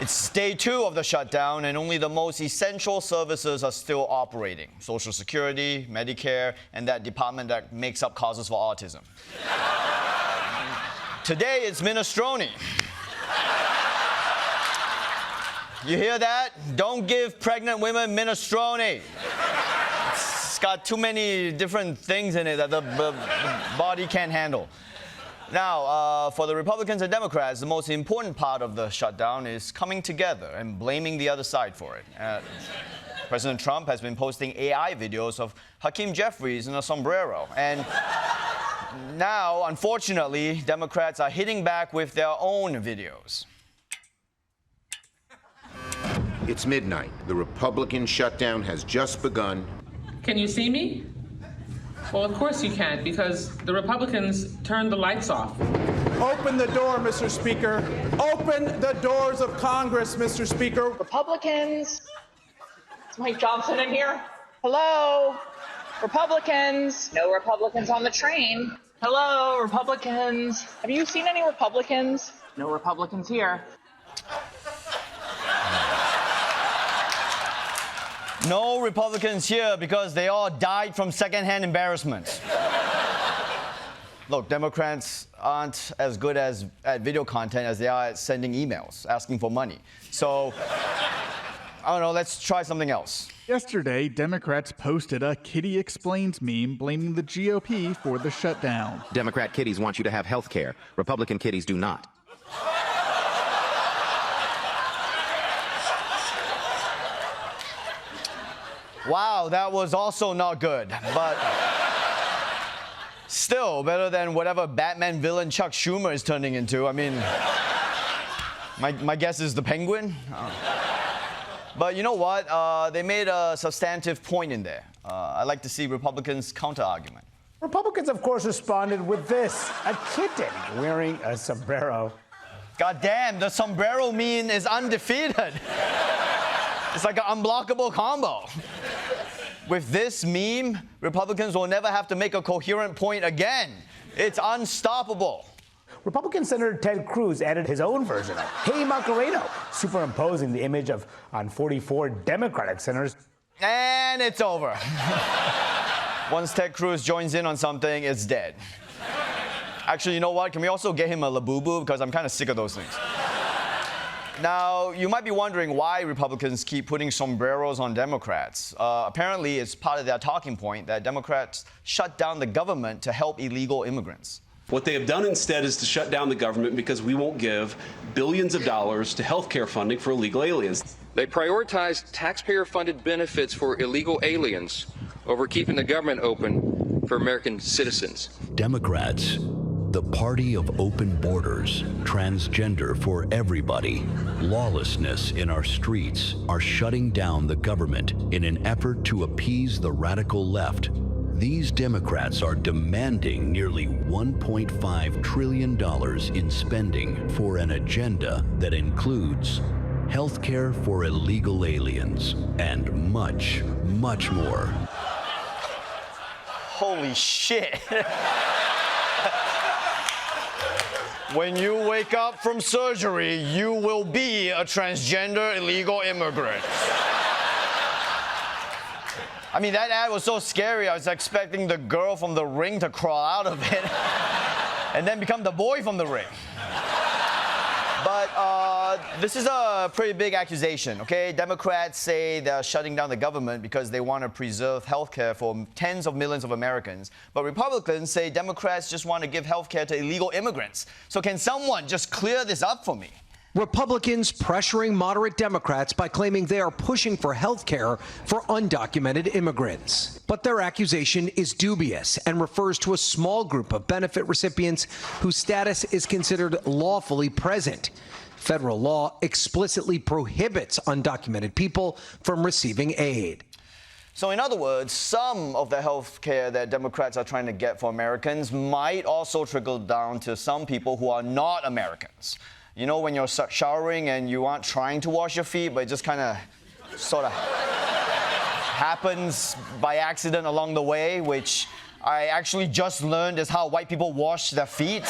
It's day 2 of the shutdown, and only the most essential services are still operating. Social Security, Medicare, and that department that makes up causes for autism. Today, it's minestrone. You hear that? Don't give pregnant women minestrone. It's got too many different things in it that the body can't handle. Now, for the Republicans and Democrats, the most important part of the shutdown is coming together and blaming the other side for it. President Trump has been posting AI videos of Hakeem Jeffries in a sombrero. And now, unfortunately, Democrats are hitting back with their own videos. It's midnight. The Republican shutdown has just begun. Can you see me? Well, of course you can't, because the Republicans turned the lights off. Open the door, Mr. Speaker. Open the doors of Congress, Mr. Speaker. Republicans. Is Mike Johnson in here? Hello? Republicans. No Republicans on the train. Hello, Republicans. Have you seen any Republicans? No Republicans here. No Republicans here because they all died from secondhand embarrassment. Look, Democrats aren't as good at video content as they are at sending emails, asking for money. So, I don't know, let's try something else. Yesterday, Democrats posted a Kitty Explains meme blaming the GOP for the shutdown. Democrat kitties want you to have health care. Republican kitties do not. Wow, that was also not good, but still better than whatever Batman villain Chuck Schumer is turning into. I mean, my guess is the Penguin. But you know what? They made a substantive point in there. I'd like to see Republicans' counter-argument. Republicans, of course, responded with this: a kitten wearing a sombrero. God damn, the sombrero meme is undefeated. It's like an unblockable combo. With this meme, Republicans will never have to make a coherent point again. It's unstoppable. Republican Senator Ted Cruz added his own version of Hey Macareno, superimposing the image on 44 Democratic senators. And it's over. Once Ted Cruz joins in on something, it's dead. Actually, you know what? Can we also get him a Labubu? Because I'm kind of sick of those things. Now, you might be wondering why Republicans keep putting sombreros on Democrats. Apparently, it's part of their talking point that Democrats shut down the government to help illegal immigrants. What they have done instead is to shut down the government because we won't give billions of dollars to health care funding for illegal aliens. They prioritize taxpayer-funded benefits for illegal aliens over keeping the government open for American citizens. Democrats, the party of open borders, transgender for everybody, lawlessness in our streets, are shutting down the government in an effort to appease the radical left. These Democrats are demanding nearly $1.5 trillion in spending for an agenda that includes health care for illegal aliens and much, much more. Holy shit. When you wake up from surgery, you will be a transgender illegal immigrant. I mean, that ad was so scary, I was expecting the girl from The Ring to crawl out of it and then become the boy from The Ring. But this is a pretty big accusation, okay? Democrats say they're shutting down the government because they want to preserve health care for tens of millions of Americans. But Republicans say Democrats just want to give health care to illegal immigrants. So can someone just clear this up for me? Republicans pressuring moderate Democrats by claiming they are pushing for health care for undocumented immigrants. But their accusation is dubious and refers to a small group of benefit recipients whose status is considered lawfully present. Federal law explicitly prohibits undocumented people from receiving aid. So in other words, some of the health care that Democrats are trying to get for Americans might also trickle down to some people who are not Americans. You know, when you're showering and you aren't trying to wash your feet, but it just kind of sort of happens by accident along the way, which I actually just learned is how white people wash their feet.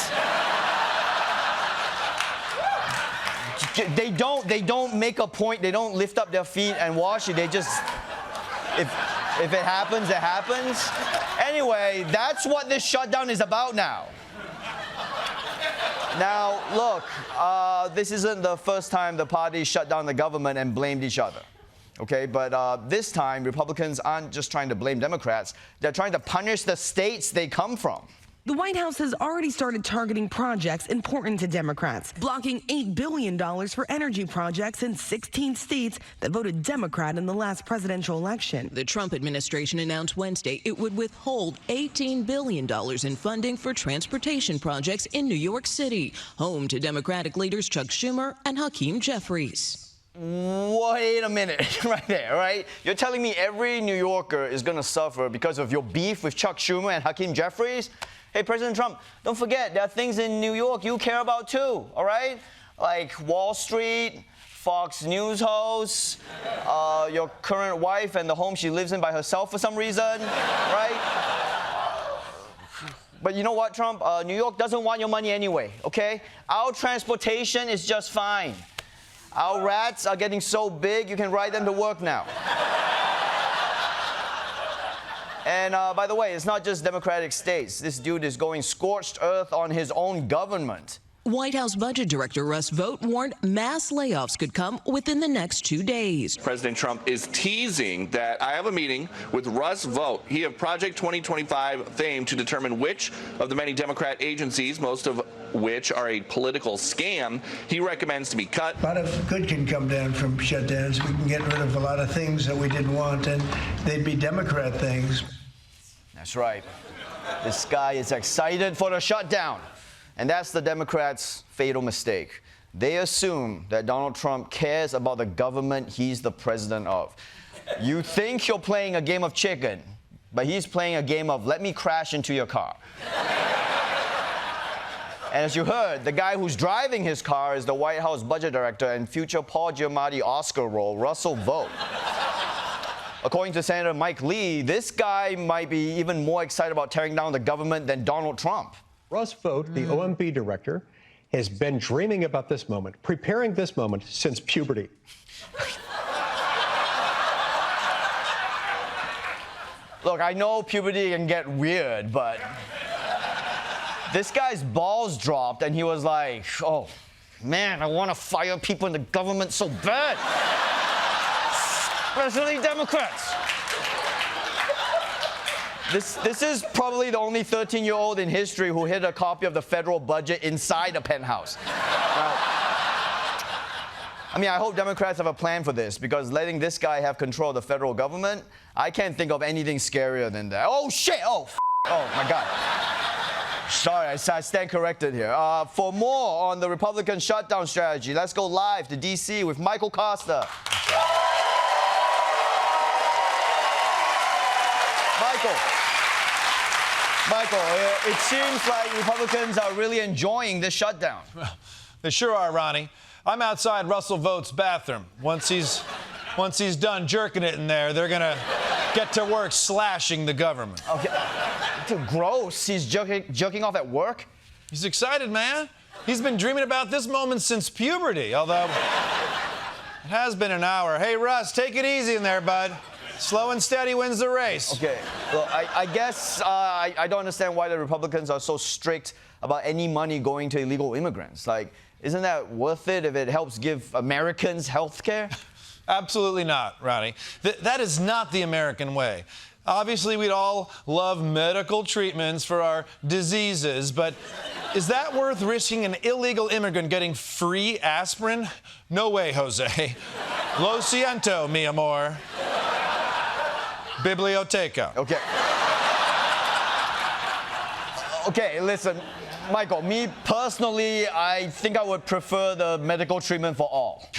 They don't make a point. They don't lift up their feet and wash it. They just, if it happens, it happens. Anyway, that's what this shutdown is about now. Now, look, this isn't the first time the party shut down the government and blamed each other. Okay, but this time, Republicans aren't just trying to blame Democrats. They're trying to punish the states they come from. The White House has already started targeting projects important to Democrats, blocking $8 billion for energy projects in 16 states that voted Democrat in the last presidential election. The Trump administration announced Wednesday it would withhold $18 billion in funding for transportation projects in New York City, home to Democratic leaders Chuck Schumer and Hakeem Jeffries. Wait a minute, right there, right? You're telling me every New Yorker is going to suffer because of your beef with Chuck Schumer and Hakeem Jeffries? Hey, President Trump, don't forget, there are things in New York you care about too, all right? Like Wall Street, Fox News hosts, your current wife and the home she lives in by herself for some reason, right? But you know what, Trump? New York doesn't want your money anyway, okay? Our transportation is just fine. Our rats are getting so big, you can ride them to work now. And by the way, it's not just Democratic states. This dude is going scorched earth on his own government. White House Budget Director Russ Vought warned mass layoffs could come within the next 2 days. President Trump is teasing that I have a meeting with Russ Vought, he of Project 2025 fame, to determine which of the many Democrat agencies, most of which are a political scam, he recommends to be cut. A lot of good can come down from shutdowns. We can get rid of a lot of things that we didn't want, and they'd be Democrat things. That's right. This guy is excited for the shutdown. And that's the Democrats' fatal mistake. They assume that Donald Trump cares about the government he's the president of. You think you're playing a game of chicken, but he's playing a game of let me crash into your car. And as you heard, the guy who's driving his car is the White House Budget Director and future Paul Giamatti Oscar role, Russell Vought. According to Senator Mike Lee, this guy might be even more excited about tearing down the government than Donald Trump. Russ Vought, the OMB director, has been dreaming about this moment, preparing this moment since puberty. Look, I know puberty can get weird, but this guy's balls dropped and he was like, oh, man, I want to fire people in the government so bad. Especially Democrats. This is probably the only 13-year-old in history who hid a copy of the federal budget inside a penthouse. Now, I mean, I hope Democrats have a plan for this, because letting this guy have control of the federal government, I can't think of anything scarier than that. Oh, shit! Oh, my God. Sorry, I stand corrected here. For more on the Republican shutdown strategy, let's go live to D.C. with Michael Kosta. Michael, it seems like Republicans are really enjoying this shutdown. They sure are, Ronnie. I'm outside Russell Vought's bathroom. Once he's done jerking it in there, they're gonna get to work slashing the government. Okay, dude, gross. He's jerking off at work? He's excited, man. He's been dreaming about this moment since puberty, although it has been an hour. Hey, Russ, take it easy in there, bud. Slow and steady wins the race. Okay, well, I guess I don't understand why the Republicans are so strict about any money going to illegal immigrants. Like, isn't that worth it if it helps give Americans health care? Absolutely not, Ronnie. That is not the American way. Obviously, we'd all love medical treatments for our diseases, but is that worth risking an illegal immigrant getting free aspirin? No way, Jose. Lo siento, mi amor. Biblioteca. Okay. Okay, listen, Michael, me personally, I think I would prefer the medical treatment for all.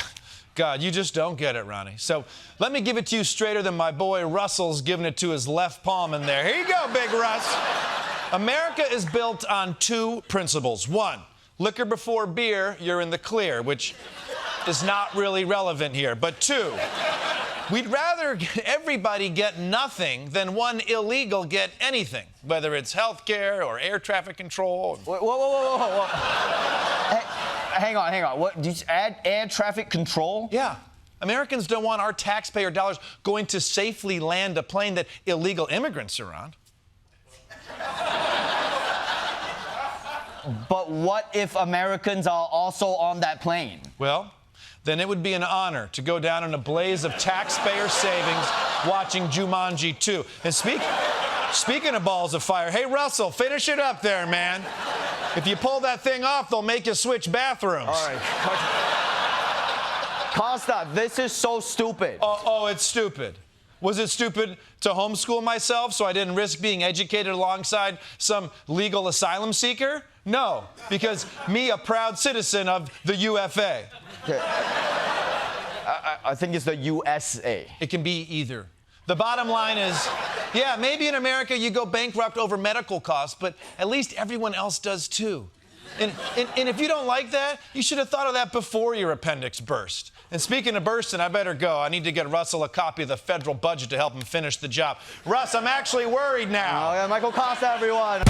God, you just don't get it, Ronnie. So let me give it to you straighter than my boy Russell's giving it to his left palm in there. Here you go, Big Russ. America is built on two principles. One, liquor before beer, you're in the clear, which is not really relevant here. But two, we'd rather everybody get nothing than one illegal get anything, whether it's health care or air traffic control. Whoa. Hang on. What? Did you add air traffic control? Yeah. Americans don't want our taxpayer dollars going to safely land a plane that illegal immigrants are on. But what if Americans are also on that plane? Well, then it would be an honor to go down in a blaze of taxpayer savings watching Jumanji 2. And speaking of balls of fire, hey, Russell, finish it up there, man. If you pull that thing off, they'll make you switch bathrooms. All right. Kosta, this is so stupid. Oh, it's stupid. Was it stupid to homeschool myself so I didn't risk being educated alongside some legal asylum seeker? No, because me, a proud citizen of the UFA. Okay. I think it's the USA. It can be either. The bottom line is, yeah, maybe in America you go bankrupt over medical costs, but at least everyone else does too. And if you don't like that, you should have thought of that before your appendix burst. And speaking of bursting, I better go. I need to get Russell a copy of the federal budget to help him finish the job. Russ, I'm actually worried now. Michael Kosta, everyone.